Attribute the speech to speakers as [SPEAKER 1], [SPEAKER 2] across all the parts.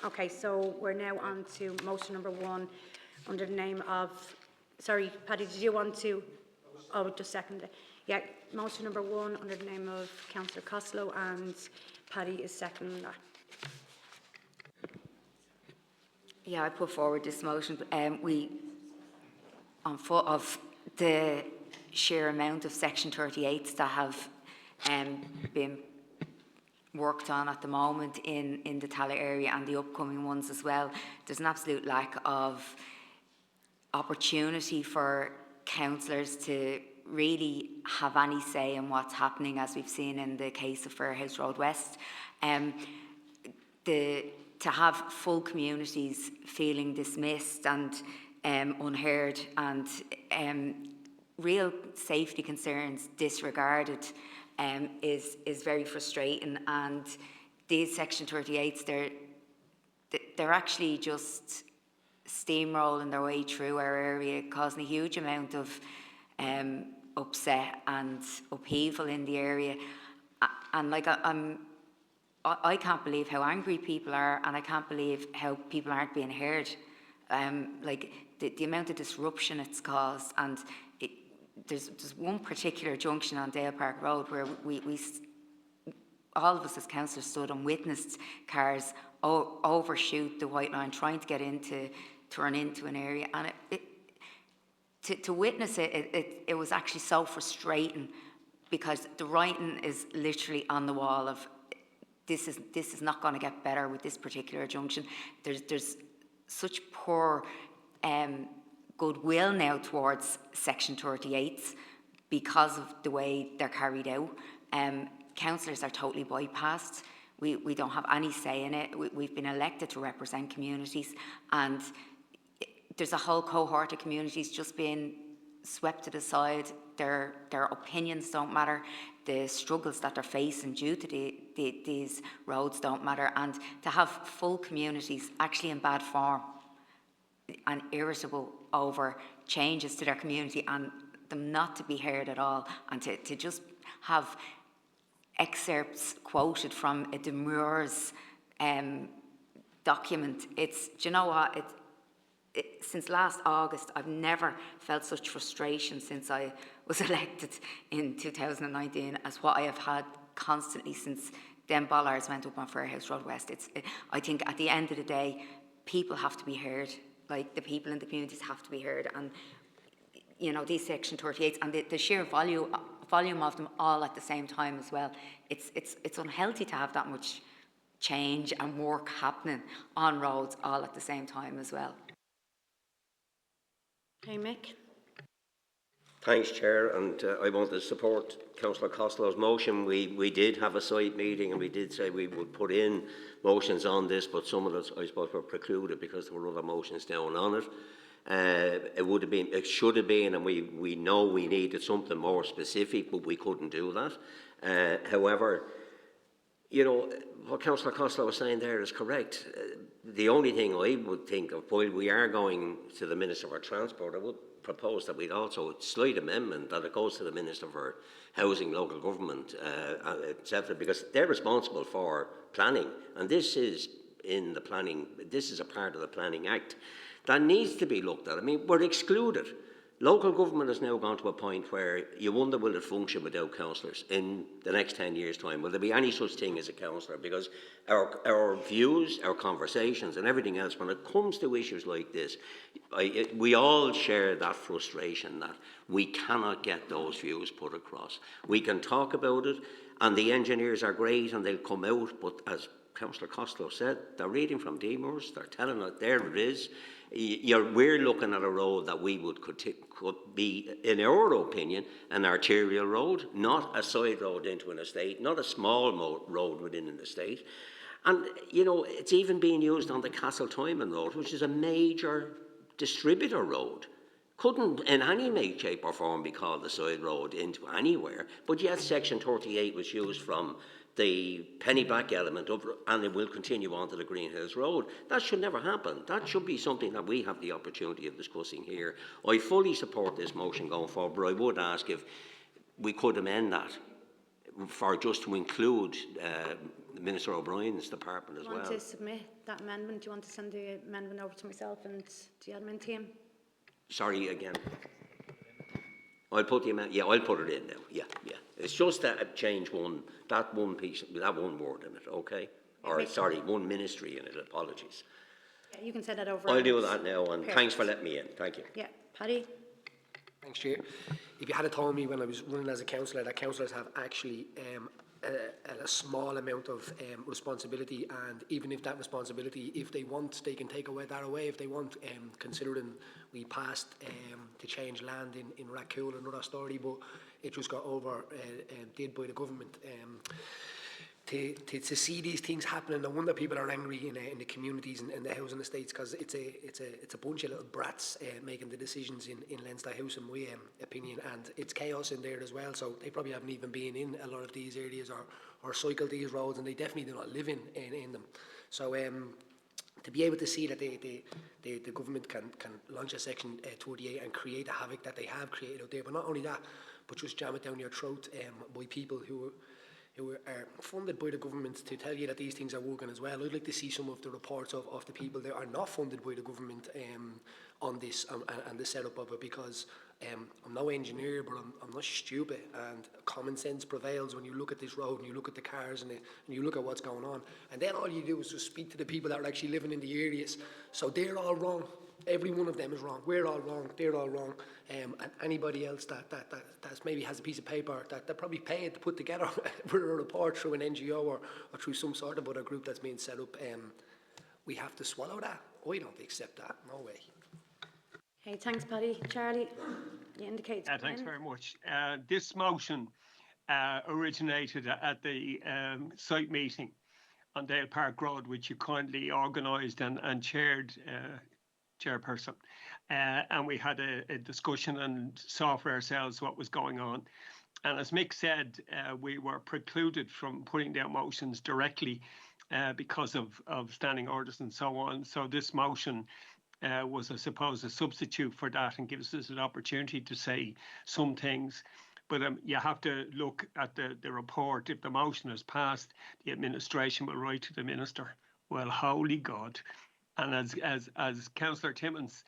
[SPEAKER 1] Okay, so we're now on to motion number 1 under the name of, sorry, Paddy, did you want to, oh, just second it. Yeah, motion number 1 under the name of Councillor Costello, and Paddy is seconding that.
[SPEAKER 2] Yeah, I put forward this motion. On foot of the sheer amount of Section 38s that have been worked on at the moment in the Tallaght area and the upcoming ones as well, there's an absolute lack of opportunity for councillors to really have any say in what's happening, as we've seen in the case of Fairhouse Road West. To have full communities feeling dismissed and unheard, and real safety concerns disregarded is very frustrating. And these Section 38s, they're actually just steamrolling their way through our area, causing a huge amount of upset and upheaval in the area. And like I can't believe how angry people are, and I can't believe how people aren't being heard. Like the amount of disruption it's caused, and there's one particular junction on Dale Park Road where we all of us as councillors stood and witnessed cars overshoot the white line, trying to get turn into an area, and to witness it was actually so frustrating, because the writing is literally on the wall of this is not going to get better with this particular junction. There's such poor goodwill now towards Section 38s because of the way they're carried out. Councillors are totally bypassed. We don't have any say in it. We've been elected to represent communities, and there's a whole cohort of communities just being swept to the side. Their opinions don't matter. The struggles that they're facing due to these roads don't matter. And to have full communities actually in bad form and irritable over changes to their community, and them not to be heard at all, and to just have excerpts quoted from a Demur's document. Do you know what? Since last August, I've never felt such frustration since I was elected in 2019 as what I have had constantly since them bollards went up on Fairhouse Road West. I think at the end of the day, people have to be heard. Like, the people in the communities have to be heard, and you know, these Section 38s and the sheer volume of them all at the same time as well. It's unhealthy to have that much change and work happening on roads all at the same time as well.
[SPEAKER 1] Okay, Mick.
[SPEAKER 3] Thanks, Chair, and I want to support Councillor Costello's motion. We did have a site meeting, and we did say we would put in motions on this, but some of us, I suppose, were precluded because there were other motions down on it. It should have been, and we know we needed something more specific, but we couldn't do that. However, you know, what Councillor Costello was saying there is correct. The only thing I would think of, while we are going to the Minister for Transport, I would propose that we'd also slight amendment that it goes to the Minister for Housing, Local Government, etc., because they're responsible for planning, and this is in the planning. This is a part of the Planning Act that needs to be looked at. I mean, we're excluded. Local government has now gone to a point where you wonder, will it function without councillors in the next 10 years' time? Will there be any such thing as a councillor? Because our views, our conversations and everything else, when it comes to issues like this, we all share that frustration that we cannot get those views put across. We can talk about it, and the engineers are great and they'll come out, but as Councillor Costello said, they're reading from Demur's, they're telling it, there it is. We're looking at a road that we could be, in our opinion, an arterial road, not a side road into an estate, not a small road within an estate. And, you know, it's even being used on the Castle-Tyman Road, which is a major distributor road. Couldn't in any way, shape or form be called a side road into anywhere, but yet Section 38 was used from the Pennyback element of, and it will continue on to the Greenhills Road. That should never happen. That should be something that we have the opportunity of discussing here. I fully support this motion going forward, but I would ask if we could amend that for just to include Minister O'Brien's department as
[SPEAKER 1] Do you want
[SPEAKER 3] well.
[SPEAKER 1] to submit that amendment? Do you want to send the amendment over to myself and the admin team?
[SPEAKER 3] Sorry again. I'll put the amendment, yeah, I'll put it in now, yeah. It's just that change that one piece, that one word in it, okay? Or, sorry, one ministry in it, apologies.
[SPEAKER 1] Yeah, you can send that over.
[SPEAKER 3] I'll
[SPEAKER 1] and-
[SPEAKER 3] do that now, and
[SPEAKER 1] Perfect.
[SPEAKER 3] thanks for letting me in, thank you.
[SPEAKER 1] Yeah, Paddy?
[SPEAKER 4] Thanks, Chair. If you had told me when I was running as a councillor that councillors have actually a small amount of responsibility, and even if that responsibility, if they want, they can take that away if they want, considering we passed to change land in Rathcoole, another story, but it just got did by the government. To see these things happening, no wonder people are angry in the communities and the housing estates, because it's a bunch of little brats making the decisions in Leinster House, in my opinion, and it's chaos in there as well. So they probably haven't even been in a lot of these areas or cycled these roads, and they definitely do not live in them. So to be able to see that the government can launch a Section 38 and create the havoc that they have created out there, but not only that, but just jam it down your throat by people who are funded by the government to tell you that these things are working as well. I'd like to see some of the reports of the people that are not funded by the government on this and the setup of it, because I'm no engineer, but I'm not stupid, and common sense prevails when you look at this road and you look at the cars and you look at what's going on. And then all you do is just speak to the people that are actually living in the areas. So they're all wrong. Every one of them is wrong. We're all wrong. They're all wrong. And anybody else that maybe has a piece of paper that probably paid to put together a report through an NGO or through some sort of other group that's being set up, we have to swallow that. I don't accept that. No way.
[SPEAKER 1] Hey, thanks, Paddy. Charlie, you indicate.
[SPEAKER 5] Thanks very much. This motion originated at the site meeting on Dale Park Road, which you kindly organised and chaired, chairperson. And we had a discussion and saw for ourselves what was going on. And as Mick said, we were precluded from putting down motions directly because of standing orders and so on. So this motion was, I suppose, a substitute for that and gives us an opportunity to say some things. But you have to look at the report. If the motion is passed, the administration will write to the minister. Well, holy God. And as Councillor Timmins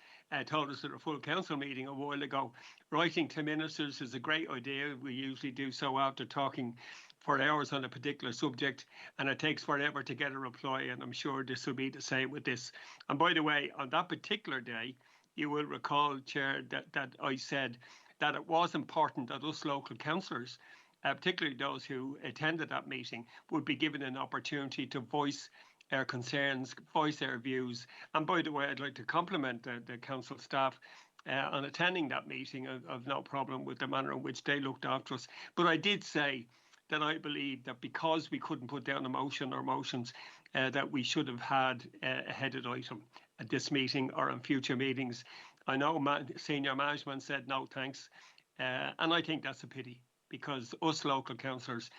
[SPEAKER 5] told us at a full council meeting a while ago, writing to ministers is a great idea. We usually do so after talking for hours on a particular subject, and it takes forever to get a reply, and I'm sure this will be the same with this. And by the way, on that particular day, you will recall, Chair, that I said that it was important that us local councillors, particularly those who attended that meeting, would be given an opportunity to voice our concerns, voice their views. And by the way, I'd like to compliment the council staff on attending that meeting. I've no problem with the manner in which they looked after us. But I did say that I believe that because we couldn't put down a motion or motions, that we should have had a headed item at this meeting or in future meetings. I know senior management said no thanks, and I think that's a pity, because us local councillors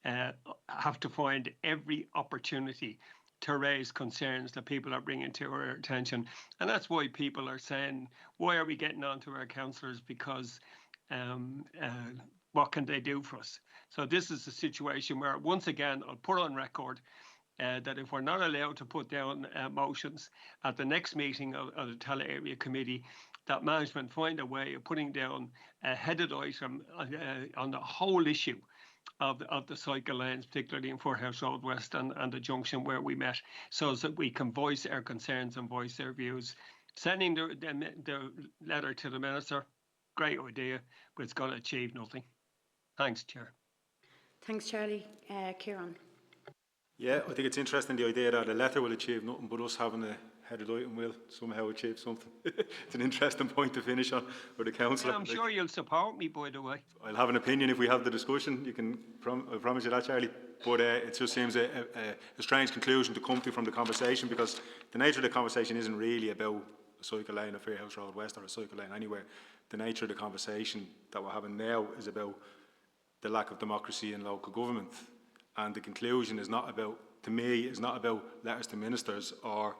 [SPEAKER 5] have to find every opportunity to raise concerns that people are bringing to our attention. And that's why people are saying, why are we getting on to our councillors? Because what can they do for us? So this is a situation where, once again, I'll put on record that if we're not allowed to put down motions at the next meeting of the Tallaght Area Committee, that management find a way of putting down a headed item on the whole issue of the cycle lanes, particularly in Fourhouse Road West and the junction where we met, so that we can voice our concerns and voice our views. Sending the letter to the Minister, great idea, but it's going to achieve nothing. Thanks, Chair.
[SPEAKER 1] Thanks, Charlie. Kieran.
[SPEAKER 6] Yeah, I think it's interesting, the idea that a letter will achieve nothing, but us having a headed item will somehow achieve something. It's an interesting point to finish on for the councillor.
[SPEAKER 5] I'm sure you'll support me, by the way.
[SPEAKER 6] I'll have an opinion if we have the discussion. You can, I promise you that, Charlie. But it just seems a strange conclusion to come to from the conversation, because the nature of the conversation isn't really about a cycle lane at Fairhouse Road West or a cycle lane anywhere. The nature of the conversation that we're having now is about the lack of democracy in local government. And the conclusion is not about, to me, is not about letters to ministers or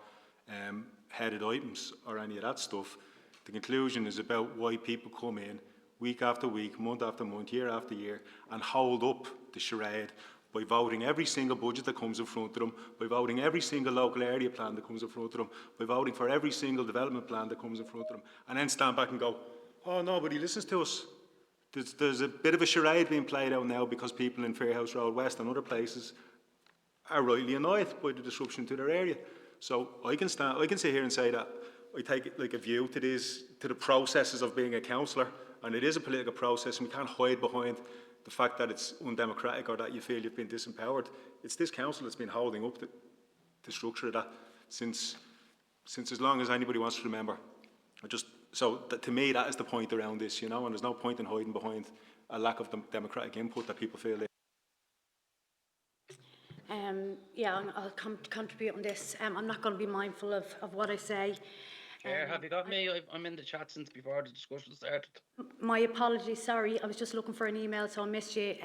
[SPEAKER 6] headed items or any of that stuff. The conclusion is about why people come in week after week, month after month, year after year, and hold up the charade by voting every single budget that comes in front of them, by voting every single local area plan that comes in front of them, by voting for every single development plan that comes in front of them, and then stand back and go, oh, nobody listens to us. There's a bit of a charade being played out now because people in Fairhouse Road West and other places are rightly annoyed by the disruption to their area. So I can sit here and say that I take like a view to the processes of being a councillor, and it is a political process, and we can't hide behind the fact that it's undemocratic or that you feel you've been disempowered. It's this council that's been holding up the structure of that since as long as anybody wants to remember. To me, that is the point around this, and there's no point in hiding behind a lack of democratic input that people feel.
[SPEAKER 1] Yeah, I'll contribute on this. I'm not going to be mindful of what I say.
[SPEAKER 7] Chair, have you got me? I'm in the chat since before the discussion started.
[SPEAKER 1] My apologies, sorry. I was just looking for an email, so I missed you.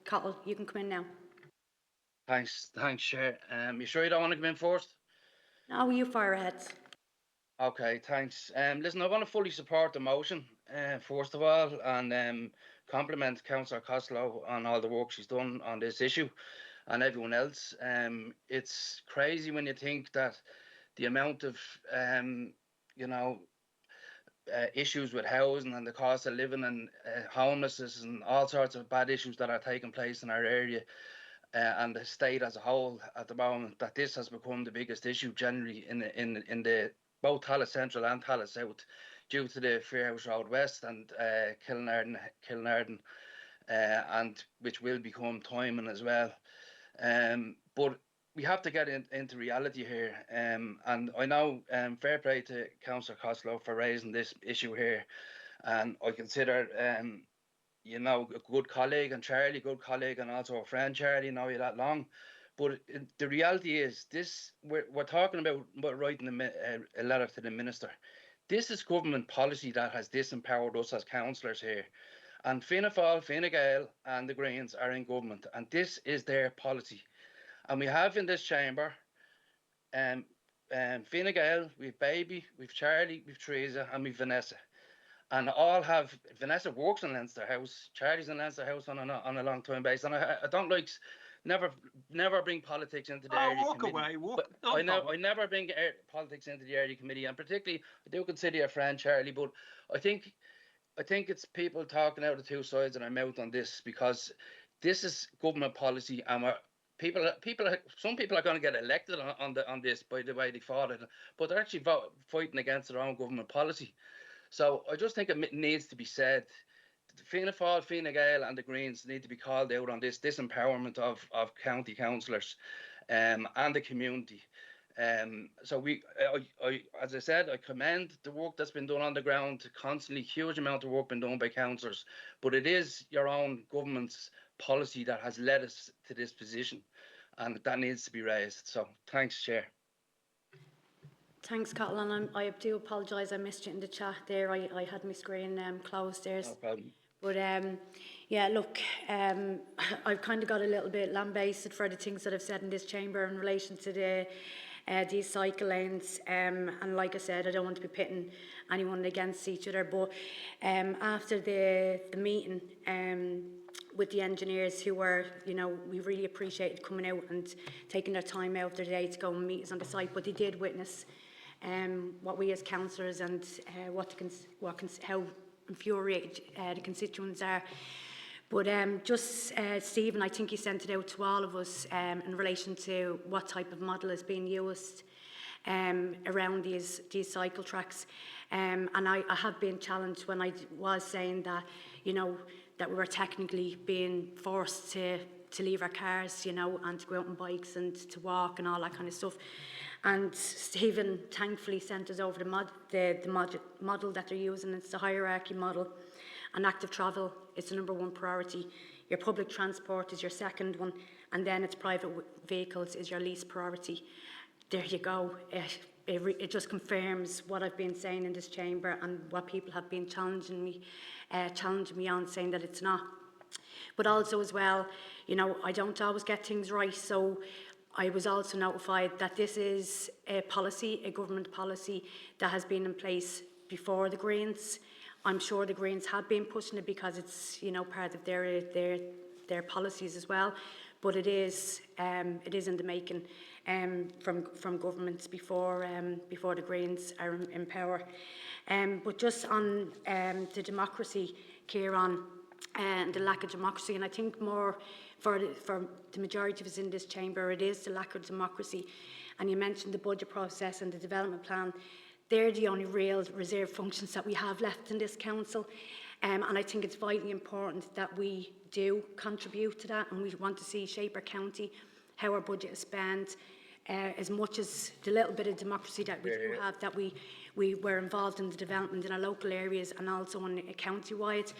[SPEAKER 1] Cottle, you can come in now.
[SPEAKER 7] Thanks, Chair. You sure you don't want to come in first?
[SPEAKER 1] No, you fire ahead.
[SPEAKER 7] Okay, thanks. Listen, I want to fully support the motion, first of all, and compliment Councillor Costello on all the work she's done on this issue and everyone else. It's crazy when you think that the amount of, issues with housing and the cost of living and homelessness and all sorts of bad issues that are taking place in our area and the state as a whole at the moment, that this has become the biggest issue generally in the both Tallaght Central and Tallaght South due to the Fairhouse Road West and Kilnarden, and which will become Timon as well. But we have to get into reality here, and I know fair play to Councillor Costello for raising this issue here, and I consider a good colleague, and Charlie, good colleague, and also a friend, Charlie, know you that long. But the reality is, this we're talking about writing a letter to the minister. This is government policy that has disempowered us as councillors here, and Fianna Fáil, Fine Gael, and the Greens are in government, and this is their policy. And we have in this chamber, Fine Gael, we've Baby, we've Charlie, we've Teresa, and we've Vanessa. And all have, Vanessa works in Leinster House, Charlie's in Leinster House on a long-term basis. And I don't like, never bring politics into the area committee. I never bring politics into the area committee, and particularly, I do consider you a friend, Charlie, but I think it's people talking out of two sides of their mouth on this, because this is government policy, and some people are going to get elected on this by the way they fought it, but they're actually fighting against their own government policy. So I just think it needs to be said. Fianna Fáil, Fine Gael and the Greens need to be called out on this disempowerment of county councillors and the community. So as I said, I commend the work that's been done on the ground, constantly huge amount of work been done by councillors, but it is your own government's policy that has led us to this position, and that needs to be raised. So thanks, Chair.
[SPEAKER 1] Thanks, Cottle, and I do apologise, I missed you in the chat there. I had my screen closed there. No
[SPEAKER 7] problem.
[SPEAKER 1] But yeah, look, I've kind of got a little bit lambasted for the things that I've said in this chamber in relation to these cycle lanes, and like I said, I don't want to be pitting anyone against each other, but after the meeting with the engineers who were, we really appreciated coming out and taking their time out of their day to go and meet us on the site, but they did witness what we as councillors and how infuriated the constituents are. But Stephen, I think you sent it out to all of us in relation to what type of model is being used around these cycle tracks. And I have been challenged when I was saying that, that we were technically being forced to leave our cars, and to go out on bikes and to walk and all that kind of stuff. And Stephen thankfully sent us over the model that they're using. It's the hierarchy model. And active travel is the #1 priority. Your public transport is your second one, and then it's private vehicles is your least priority. There you go. It just confirms what I've been saying in this chamber and what people have been challenging me on, saying that it's not. But also as well, I don't always get things right, so I was also notified that this is a policy, a government policy that has been in place before the Greens. I'm sure the Greens have been pushing it because it's, part of their their policies as well. But it is in the making from governments before the Greens are in power. But just on the democracy, Kieran, and the lack of democracy, and I think more for the majority of us in this chamber, it is the lack of democracy. And you mentioned the budget process and the development plan. They're the only real reserve functions that we have left in this council. And I think it's vitally important that we do contribute to that, and we want to see Shaper County, how our budget is spent, as much as the little bit of democracy that we do have, that we were involved in the development in our local areas and also on a county-wide.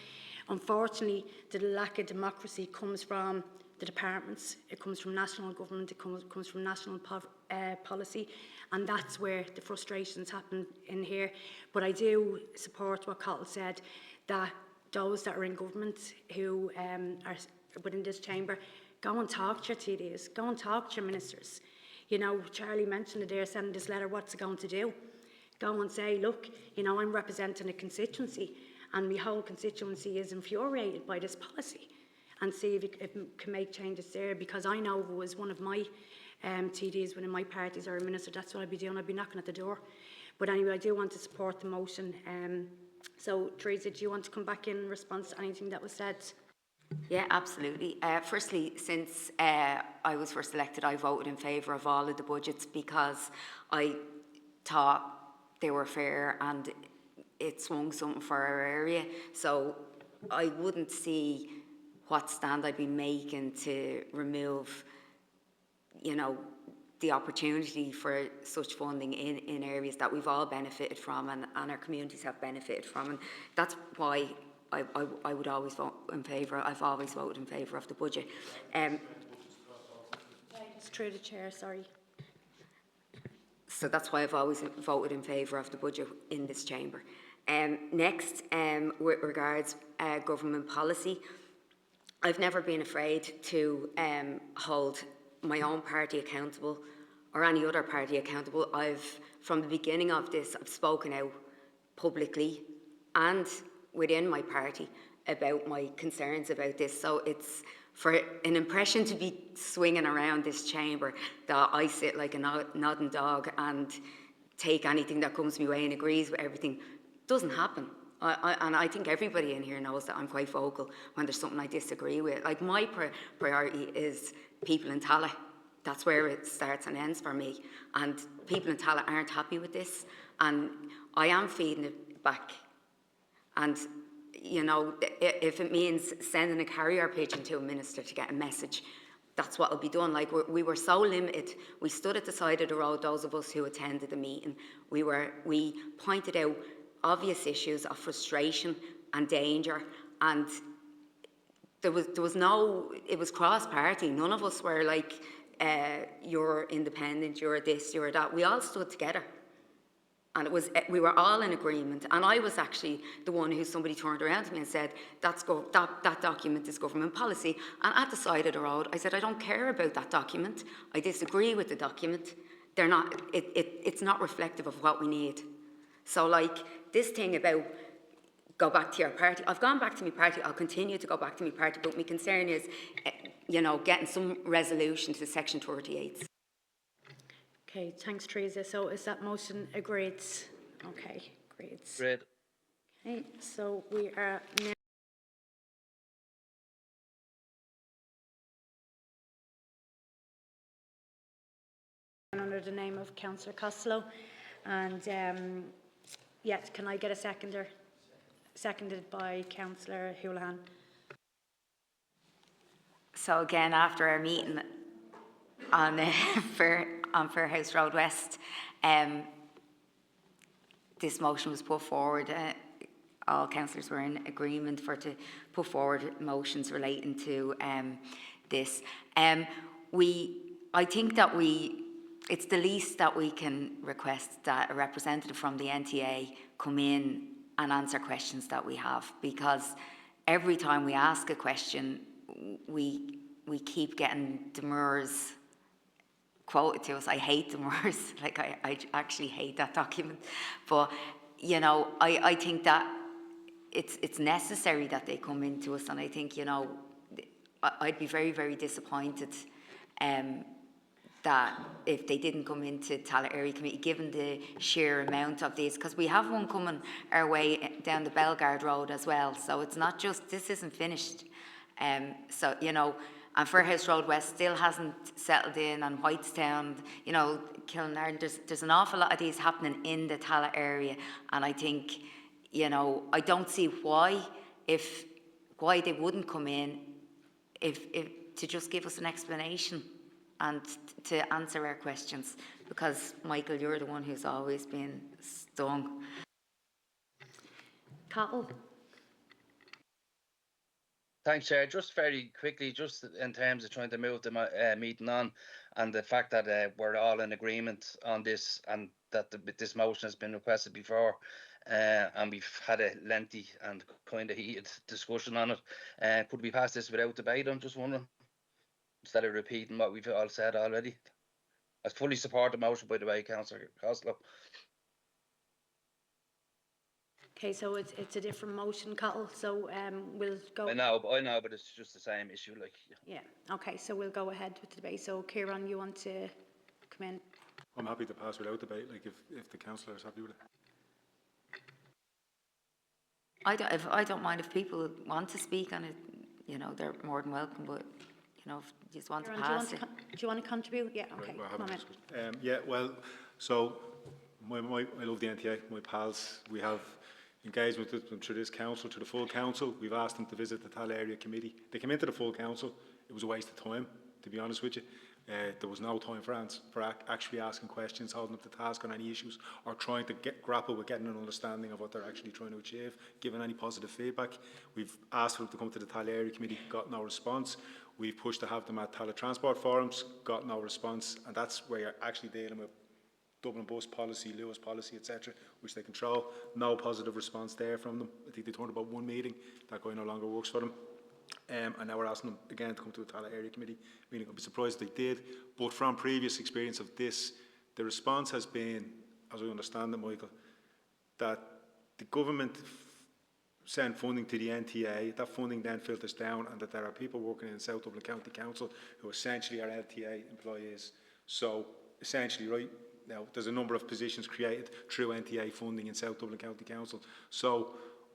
[SPEAKER 1] Unfortunately, the lack of democracy comes from the departments, it comes from national government, it comes from national policy, and that's where the frustrations happen in here. But I do support what Cottle said, that those that are in government who are within this chamber, go and talk to your TDs, go and talk to your ministers. You know, Charlie mentioned it there, sending this letter, what's it going to do? Go and say, look, you know, I'm representing a constituency, and my whole constituency is infuriated by this policy, and see if it can make changes there, because I know if it was one of my TDs within my parties or a minister, that's what I'd be doing, I'd be knocking at the door. But anyway, I do want to support the motion. So, Teresa, do you want to come back in response to anything that was said?
[SPEAKER 2] Yeah, absolutely. Firstly, since I was first elected, I voted in favour of all of the budgets because I thought they were fair and it swung something for our area. So I wouldn't see what stand I'd be making to remove, you know, the opportunity for such funding in areas that we've all benefited from and our communities have benefited from. And that's why I would always vote in favour. I've always voted in favour of the budget.
[SPEAKER 1] It's through the chair, sorry.
[SPEAKER 2] So that's why I've always voted in favour of the budget in this chamber. Next, with regards government policy, I've never been afraid to hold my own party accountable or any other party accountable. From the beginning of this, I've spoken out publicly and within my party about my concerns about this. So it's for an impression to be swinging around this chamber that I sit like a nodding dog and take anything that comes my way and agrees with everything. Doesn't happen. And I think everybody in here knows that I'm quite vocal when there's something I disagree with. Like, my priority is people in Tallaght. That's where it starts and ends for me. And people in Tallaght aren't happy with this. And I am feeding it back. And, you know, if it means sending a carrier pigeon to a minister to get a message, that's what will be done. Like, we were so limited. We stood at the side of the road, those of us who attended the meeting. We pointed out obvious issues of frustration and danger, and there was no, it was cross-party. None of us were like, you're independent, you're this, you're that. We all stood together. And we were all in agreement. And I was actually the one who somebody turned around to me and said, that document is government policy. And at the side of the road, I said, I don't care about that document. I disagree with the document. It's not reflective of what we need. So, like, this thing about go back to your party, I've gone back to my party, I'll continue to go back to my party, but my concern is, you know, getting some resolution to Section 38.
[SPEAKER 1] Okay, thanks, Teresa. So is that motion agreed? Okay, great.
[SPEAKER 7] Great.
[SPEAKER 1] Okay, so we are now under the name of Councillor Costello. And yes, can I get a seconder? Seconded by Councillor Houlihan.
[SPEAKER 2] So again, after our meeting on Fairhouse Road West, this motion was put forward. All councillors were in agreement to put forward motions relating to this. I think that it's the least that we can request that a representative from the NTA come in and answer questions that we have, because every time we ask a question, we keep getting demurs quoted to us. I hate demurs, like I actually hate that document. But, you know, I think that it's necessary that they come into us, and I think, you know, I'd be very, very disappointed that if they didn't come into Tallaght Area Committee, given the sheer amount of these, because we have one coming our way down the Bellegarde Road as well. So it's not just, this isn't finished. So, you know, and Fairhouse Road West still hasn't settled in, and Whitestown, you know, Kilnarden, there's an awful lot of these happening in the Tallaght area. And I think, you know, I don't see why they wouldn't come in if to just give us an explanation and to answer our questions, because Michael, you're the one who's always been stung.
[SPEAKER 1] Cottle.
[SPEAKER 7] Thanks, Chair. Just very quickly, just in terms of trying to move the meeting on, and the fact that we're all in agreement on this, and that this motion has been requested before, and we've had a lengthy and kind of heated discussion on it. Could we pass this without debate? I'm just wondering, instead of repeating what we've all said already. I fully support the motion, by the way, Councillor Costello.
[SPEAKER 1] Okay, so it's a different motion, Cottle, so we'll go...
[SPEAKER 7] I know, but it's just the same issue, like...
[SPEAKER 1] Yeah, okay, so we'll go ahead with the debate. So, Kieran, you want to come in?
[SPEAKER 6] I'm happy to pass without debate, like if the councillor is happy with it.
[SPEAKER 2] I don't mind if people want to speak on it, you know, they're more than welcome, but, you know, if you just want
[SPEAKER 1] Kieran,
[SPEAKER 2] to pass it.
[SPEAKER 1] do you want to contribute? Yeah, okay,
[SPEAKER 6] Right,
[SPEAKER 1] come on in.
[SPEAKER 6] yeah, well, so I love the NTA, my pals. We have engagement with them through this council, to the full council. We've asked them to visit the Tallaght Area Committee. They came into the full council. It was a waste of time, to be honest with you. There was no time for actually asking questions, holding up the task on any issues, or trying to grapple with getting an understanding of what they're actually trying to achieve, giving any positive feedback. We've asked for them to come to the Tallaght Area Committee, got no response. We've pushed to have them at Tallaght Transport Forums, got no response, and that's where you're actually dealing with Dublin bus policy, Lewis policy, etc., which they control. No positive response there from them. I think they turned about one meeting. That guy no longer works for them. And now we're asking them again to come to a Tallaght Area Committee meeting. I'd be surprised if they did. But from previous experience of this, the response has been, as I understand it, Michael, that the government send funding to the NTA, that funding then filters down, and that there are people working in South Dublin County Council who essentially are LTA employees. So essentially, right, now there's a number of positions created through NTA funding in South Dublin County Council. So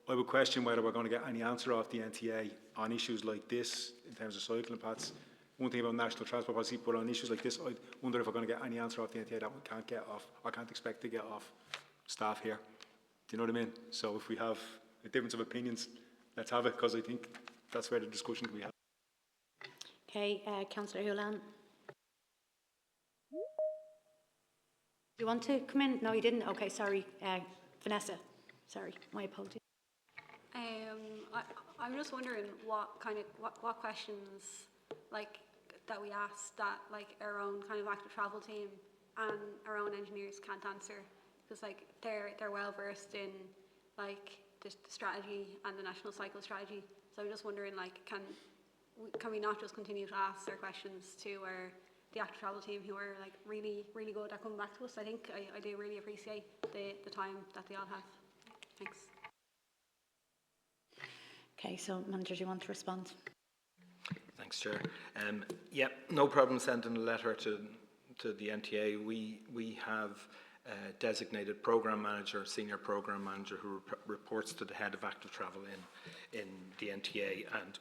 [SPEAKER 6] I would question whether we're going to get any answer off the NTA on issues like this in terms of cycling paths. One thing about national transport policy, but on issues like this, I wonder if we're going to get any answer off the NTA that we can't get off, or can't expect to get off staff here. Do you know what I mean? So if we have a difference of opinions, let's have it, because I think that's where the discussion can be had.
[SPEAKER 1] Okay, Councillor Houlihan. Do you want to come in? No, you didn't? Okay, sorry. Vanessa, sorry, my apologies.
[SPEAKER 8] I'm just wondering what questions like that we asked that like our own kind of active travel team and our own engineers can't answer, because like they're well versed in like the strategy and the national cycle strategy. So I'm just wondering, like, can we not just continue to ask their questions to the active travel team, who are like really good at coming back to us? I think I do really appreciate the time that they all have. Thanks.
[SPEAKER 1] Okay, so Manager, do you want to respond?
[SPEAKER 9] Thanks, Chair. Yeah, no problem sending a letter to the NTA. We have a designated programme manager, senior programme manager, who reports to the head of active travel in the NTA, and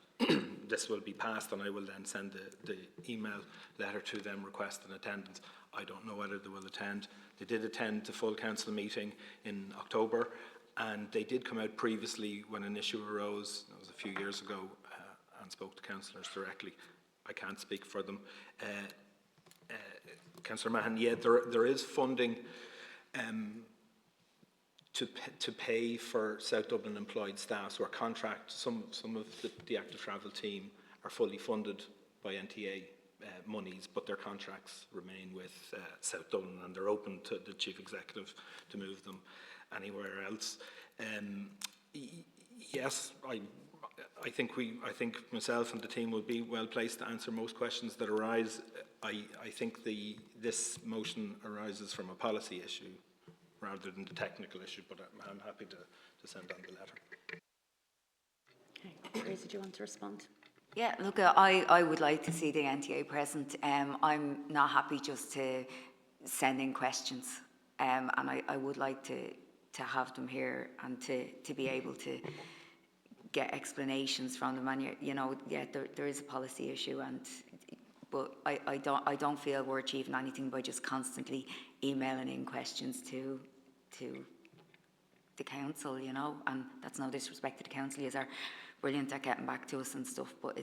[SPEAKER 9] this will be passed, and I will then send the email letter to them requesting attendance. I don't know whether they will attend. They did attend the full council meeting in October, and they did come out previously when an issue arose, that was a few years ago, and spoke to councillors directly. I can't speak for them. Councillor Mahon, yeah, there is funding to pay for South Dublin employed staff, so our contract, some of the active travel team are fully funded by NTA monies, but their contracts remain with South Dublin, and they're open to the Chief Executive to move them anywhere else. Yes, I think myself and the team will be well placed to answer most questions that arise. I think this motion arises from a policy issue rather than the technical issue, but I'm happy to send on the letter.
[SPEAKER 1] Okay, Teresa, do you want to respond?
[SPEAKER 2] Yeah, look, I would like to see the NTA present. I'm not happy just to send in questions. And I would like to have them here and to be able to get explanations from them. And you know, yeah, there is a policy issue, but I don't feel we're achieving anything by just constantly emailing in questions to the council, you know, and that's no disrespect to the council. Yous are brilliant at getting back to us and stuff, but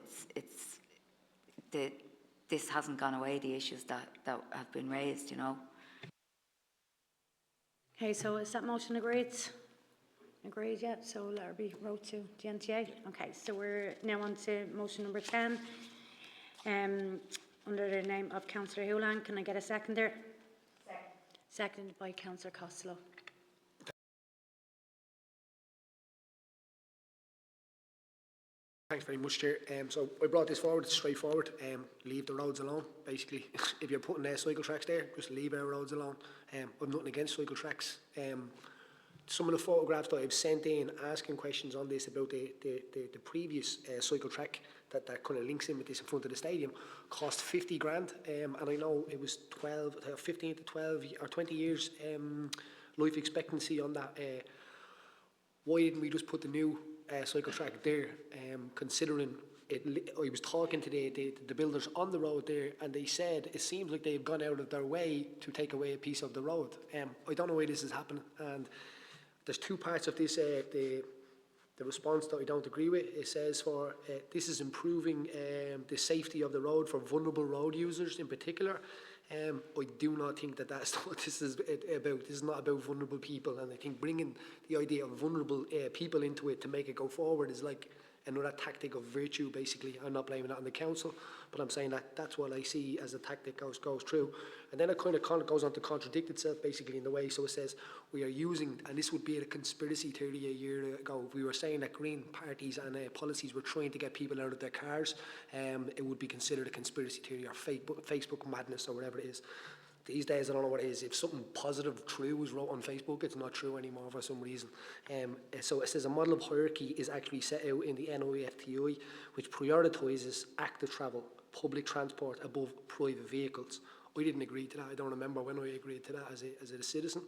[SPEAKER 2] this hasn't gone away, the issues that have been raised, you know.
[SPEAKER 1] Okay, so is that motion agreed? Agreed, yeah, so let her be wrote to the NTA. Okay, so we're now on to motion number 10. Under the name of Councillor Houlihan, can I get a second there? Seconded by Councillor Costello.
[SPEAKER 4] Thanks very much, Chair. So I brought this forward, it's straightforward. Leave the roads alone, basically. If you're putting cycle tracks there, just leave our roads alone. I've nothing against cycle tracks. Some of the photographs that I've sent in asking questions on this about the previous cycle track that kind of links in with this in front of the stadium cost 50 grand. And I know it was 15 to 12 or 20 years life expectancy on that. Why didn't we just put the new cycle track there, considering it? I was talking to the builders on the road there, and they said it seems like they've gone out of their way to take away a piece of the road. I don't know why this is happening, and there's two parts of this, the response that I don't agree with. It says this is improving the safety of the road for vulnerable road users in particular. I do not think that that's what this is about. This is not about vulnerable people, and I think bringing the idea of vulnerable people into it to make it go forward is like another tactic of virtue, basically. I'm not blaming that on the council, but I'm saying that that's what I see as a tactic goes through. And then it kind of goes on to contradict itself, basically, in the way. So it says we are using, and this would be a conspiracy theory a year ago, if we were saying that green parties and policies were trying to get people out of their cars, it would be considered a conspiracy theory or Facebook madness or whatever it is. These days, I don't know what it is. If something positive, true was wrote on Facebook, it's not true anymore for some reason. So it says a model of hierarchy is actually set out in the NIFTI, which prioritises active travel, public transport above private vehicles. I didn't agree to that. I don't remember when I agreed to that as a citizen,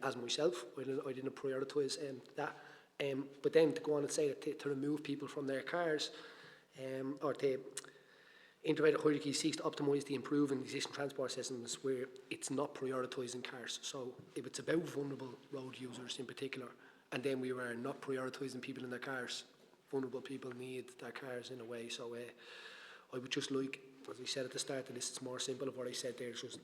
[SPEAKER 4] as myself. I didn't prioritise that. But then to go on and say that to remove people from their cars, or to integrated hierarchy seeks to optimise the improving existing transport systems where it's not prioritising cars. So if it's about vulnerable road users in particular, and then we were not prioritising people in their cars, vulnerable people need their cars in a way. So I would just like, as I said at the start of this, it's more simple of what I said there. It's just,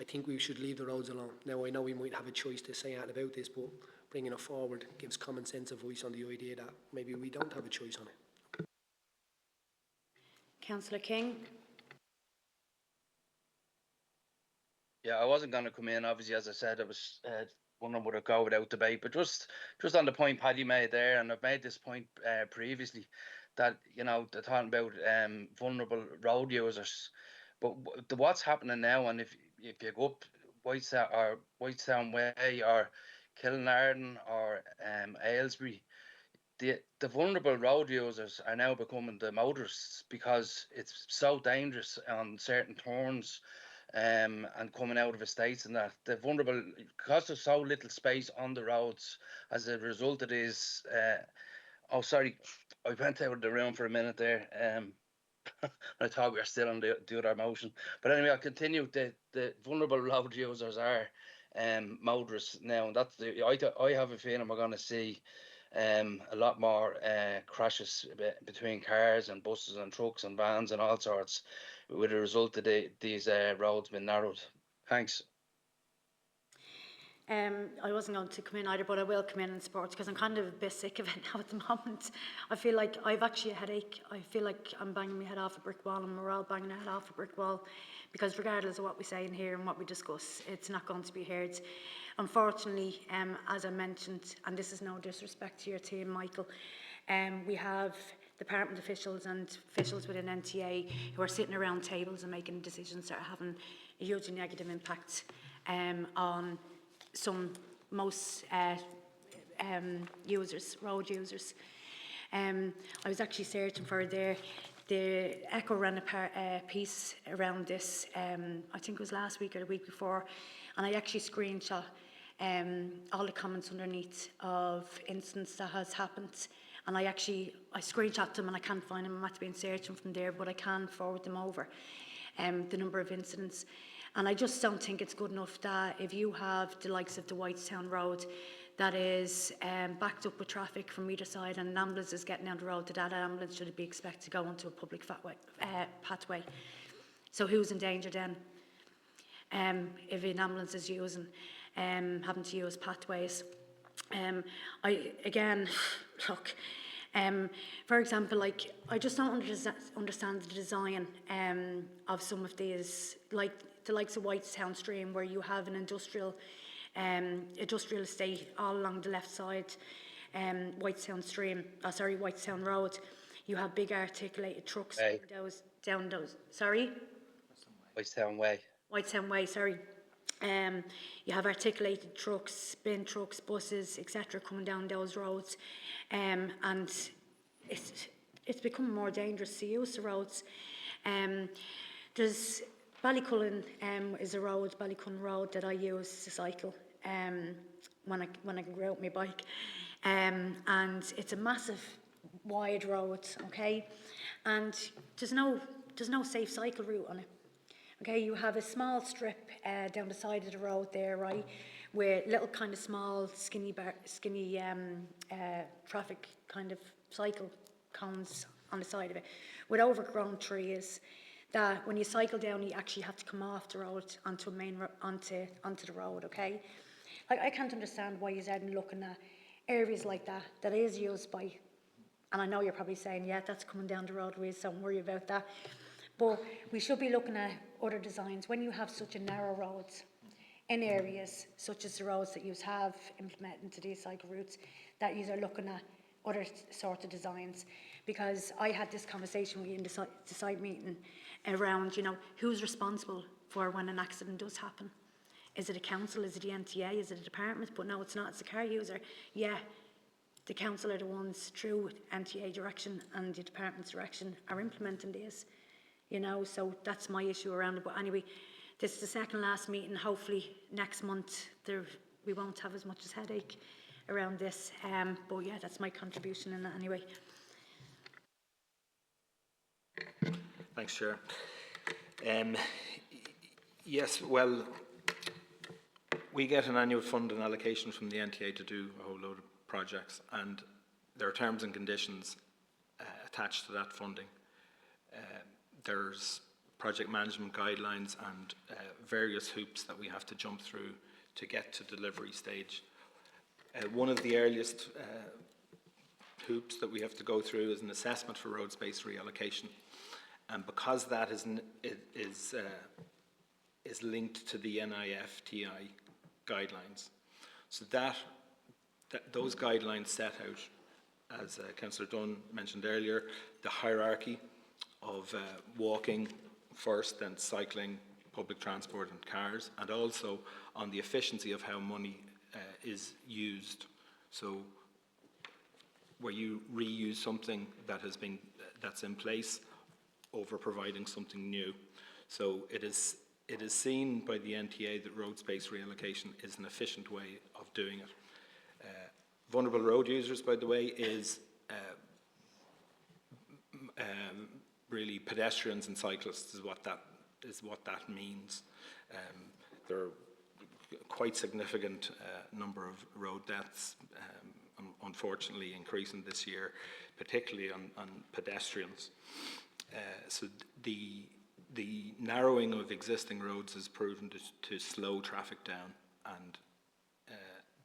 [SPEAKER 4] I think we should leave the roads alone. Now, I know we might have a choice to say out about this, but bringing it forward gives common sense a voice on the idea that maybe we don't have a choice on it.
[SPEAKER 1] Councillor King.
[SPEAKER 7] Yeah, I wasn't going to come in. Obviously, as I said, I was wondering would it go without debate. But just on the point Paddy made there, and I've made this point previously, that they're talking about vulnerable road users. But what's happening now, and if you go up Whitestown Way or Kilnarden or Aylesbury, the vulnerable road users are now becoming the motorists because it's so dangerous on certain turns and coming out of estates, and that the vulnerable, because there's so little space on the roads, as a result of this. Oh, sorry, I went out of the room for a minute there. I thought we were still on the other motion, but anyway, I'll continue. The vulnerable road users are motorists now, and that's I have a feeling we're going to see a lot more crashes between cars and buses and trucks and vans and all sorts, with a result of these roads being narrowed. Thanks.
[SPEAKER 1] I wasn't going to come in either, but I will come in sports because I'm kind of a bit sick of it now at the moment. I feel like I've actually a headache. I feel like I'm banging my head off a brick wall, and we're all banging our head off a brick wall, because regardless of what we say in here and what we discuss, it's not going to be heard. Unfortunately, as I mentioned, and this is no disrespect to your team, Michael, we have department officials and officials within NTA who are sitting around tables and making decisions that are having a hugely negative impact on most road users. I was actually searching for there the Echo ran a piece around this, I think it was last week or the week before, and I actually screenshot all the comments underneath of incidents that has happened. And I screenshot them and I can't find them. I'm actually been searching from there, but I can forward them over, the number of incidents. And I just don't think it's good enough that if you have the likes of the Whitestown Road that is backed up with traffic from either side and an ambulance is getting down the road, that ambulance should be expected to go onto a public pathway. So who's in danger then? If an ambulance is having to use pathways. For example, like, I just don't understand the design of some of these, like the likes of Whitestown Stream, where you have an industrial estate all along the left side, Whitestown Road. You have big articulated trucks down those. Sorry?
[SPEAKER 7] Whitestown Way.
[SPEAKER 1] Whitestown Way, sorry. You have articulated trucks, bin trucks, buses, etc. coming down those roads, and it's becoming more dangerous to use the roads. There's Ballycullen is a road, Ballycullen Road, that I use to cycle when I can go out my bike, and it's a massive wide road, okay, and there's no safe cycle route on it. Okay, you have a small strip down the side of the road there, right, with little kind of small, skinny traffic kind of cycle cones on the side of it, with overgrown trees. That when you cycle down, you actually have to come off the road onto the road. Okay, I can't understand why you're looking at areas like that is used by, and I know you're probably saying, yeah, that's coming down the roadways, so don't worry about that. But we should be looking at other designs. When you have such a narrow roads in areas such as the roads that you have implemented into these cycle routes, that you are looking at other sort of designs. Because I had this conversation with you in the site meeting around, who's responsible for when an accident does happen. Is it a council? Is it the NTA? Is it a department? But no, it's not. It's the car user. Yeah, the council are the ones through NTA direction and the department's direction are implementing these. So that's my issue around it. But anyway, this is the second last meeting. Hopefully next month we won't have as much as headache around this. But yeah, that's my contribution in that anyway.
[SPEAKER 9] Thanks, Chair. Yes, well, we get an annual funding allocation from the NTA to do a whole load of projects, and there are terms and conditions attached to that funding. There's project management guidelines and various hoops that we have to jump through to get to delivery stage. One of the earliest hoops that we have to go through is an assessment for road space reallocation, and because that is linked to the NIFTI guidelines, so those guidelines set out, as Councillor Dunn mentioned earlier, the hierarchy of walking first, then cycling, public transport and cars, and also on the efficiency of how money is used. So where you reuse something that's in place over providing something new. So it is seen by the NTA that road space reallocation is an efficient way of doing it. Vulnerable road users, by the way, is really pedestrians and cyclists is what that means. There are quite significant number of road deaths, unfortunately increasing this year, particularly on pedestrians. So the narrowing of existing roads has proven to slow traffic down, and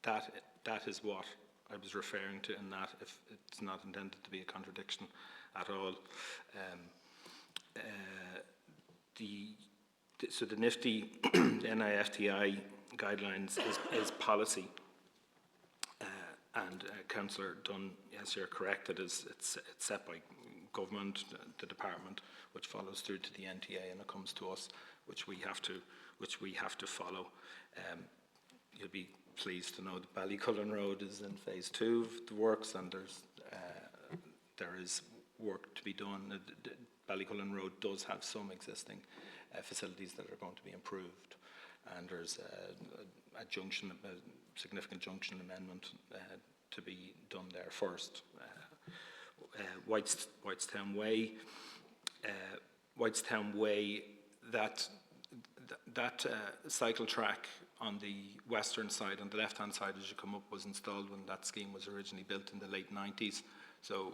[SPEAKER 9] that is what I was referring to in that, if it's not intended to be a contradiction at all. So the NIFTI guidelines is policy, and Councillor Dunn, yes, you're correct. It's set by government, the department, which follows through to the NTA, and it comes to us, which we have to follow. You'll be pleased to know that Ballycullen Road is in phase 2 of the works, and there is work to be done. Ballycullen Road does have some existing facilities that are going to be improved, and there's a junction, a significant junction amendment to be done there first. Whitestown Way, that cycle track on the western side, on the left-hand side as you come up, was installed when that scheme was originally built in the late 90s. So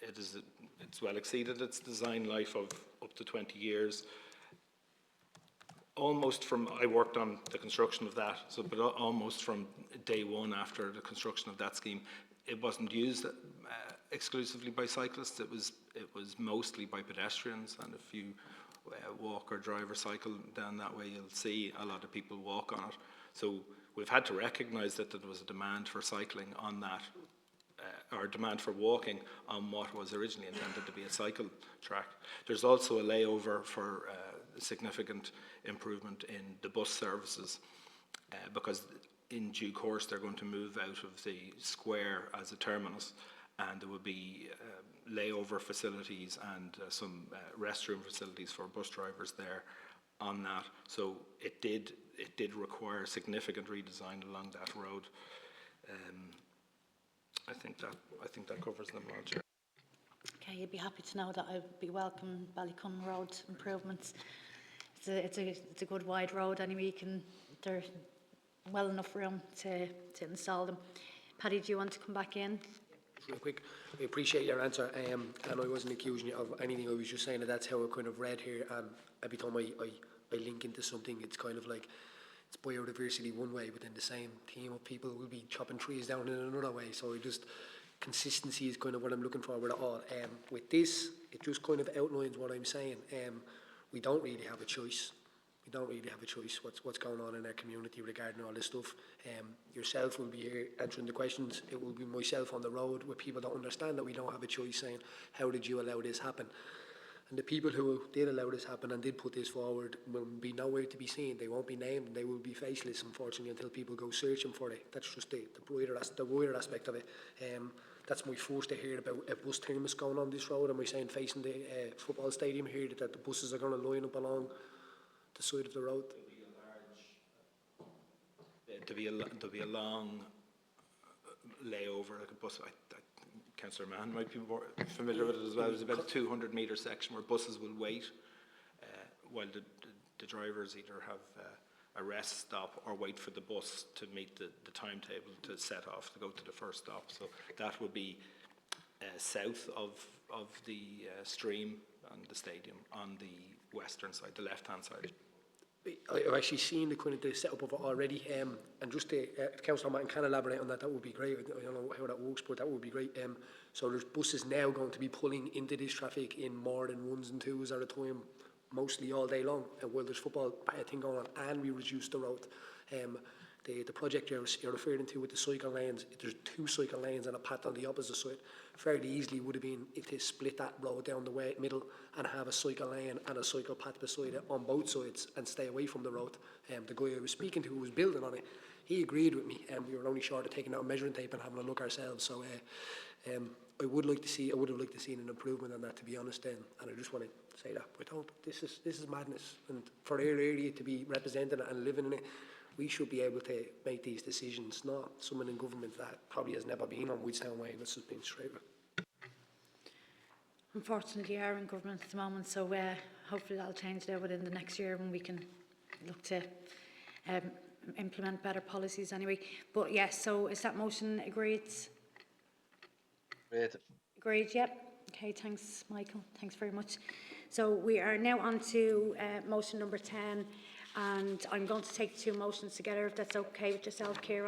[SPEAKER 9] it's well exceeded its design life of up to 20 years. Almost from, I worked on the construction of that, so but almost from day one after the construction of that scheme, it wasn't used exclusively by cyclists. It was mostly by pedestrians, and if you walk or drive or cycle down that way, you'll see a lot of people walk on it. So we've had to recognise that there was a demand for cycling on that, or demand for walking on what was originally intended to be a cycle track. There's also a layover for significant improvement in the bus services, because in due course they're going to move out of the square as a terminus, and there will be layover facilities and some restroom facilities for bus drivers there on that. So it did require significant redesign along that road. I think that covers them all, Chair.
[SPEAKER 1] Okay, you'd be happy to know that I'd be welcoming Ballycullen Road improvements. It's a good wide road anyway. There's well enough room to install them. Paddy, do you want to come back in?
[SPEAKER 4] Real quick, I appreciate your answer, and I wasn't accusing you of anything. I was just saying that's how I kind of read here, and every time I link into something, it's kind of like it's biodiversity one way, but then the same team of people will be chopping trees down in another way. So consistency is kind of what I'm looking for with it all. With this, it just kind of outlines what I'm saying. We don't really have a choice. We don't really have a choice what's going on in our community regarding all this stuff. Yourself will be here answering the questions. It will be myself on the road with people that understand that we don't have a choice, saying, how did you allow this happen? And the people who did allow this happen and did put this forward will be nowhere to be seen. They won't be named, and they will be faceless, unfortunately, until people go searching for it. That's just the wider aspect of it. That's my first to hear about a bus terminus going on this road, and we're saying facing the football stadium here that the buses are going to line up along the side of the road.
[SPEAKER 9] There'll be a long layover, like a bus. Councillor Mann might be more familiar with it as well. There's about a 200-metre section where buses will wait while the drivers either have a rest stop or wait for the bus to meet the timetable to set off to go to the first stop. So that would be south of the stream and the stadium on the western side, the left-hand side.
[SPEAKER 4] I've actually seen the kind of the setup of it already, and just Councillor Martin can elaborate on that. That would be great. I don't know how that works, but that would be great. So there's buses now going to be pulling into this traffic in more than ones and twos at a time, mostly all day long. And while there's football thing going on, and we reduce the road. The project you're referring to with the cycle lanes, there's 2 cycle lanes and a path on the opposite side. Fairly easily would have been if they split that road down the middle and have a cycle lane and a cycle path beside it on both sides and stay away from the road. The guy I was speaking to who was building on it, he agreed with me, and we were only short of taking out a measuring tape and having a look ourselves. So I would have liked to see an improvement on that, to be honest. And I just want to say that. But this is madness, and for our area to be represented and living in it, we should be able to make these decisions, not someone in government that probably has never been on Whitestown Way. Let's just be straight with it.
[SPEAKER 1] Unfortunately, we are in government at the moment, so hopefully that'll change there within the next year when we can look to implement better policies anyway. But yes, so is that motion agreed?
[SPEAKER 7] Great.
[SPEAKER 1] Agreed, yep. Okay, thanks, Michael. Thanks very much. So we are now on to motion number 10, and I'm going to take 2 motions together, if that's okay with yourself, Ciara.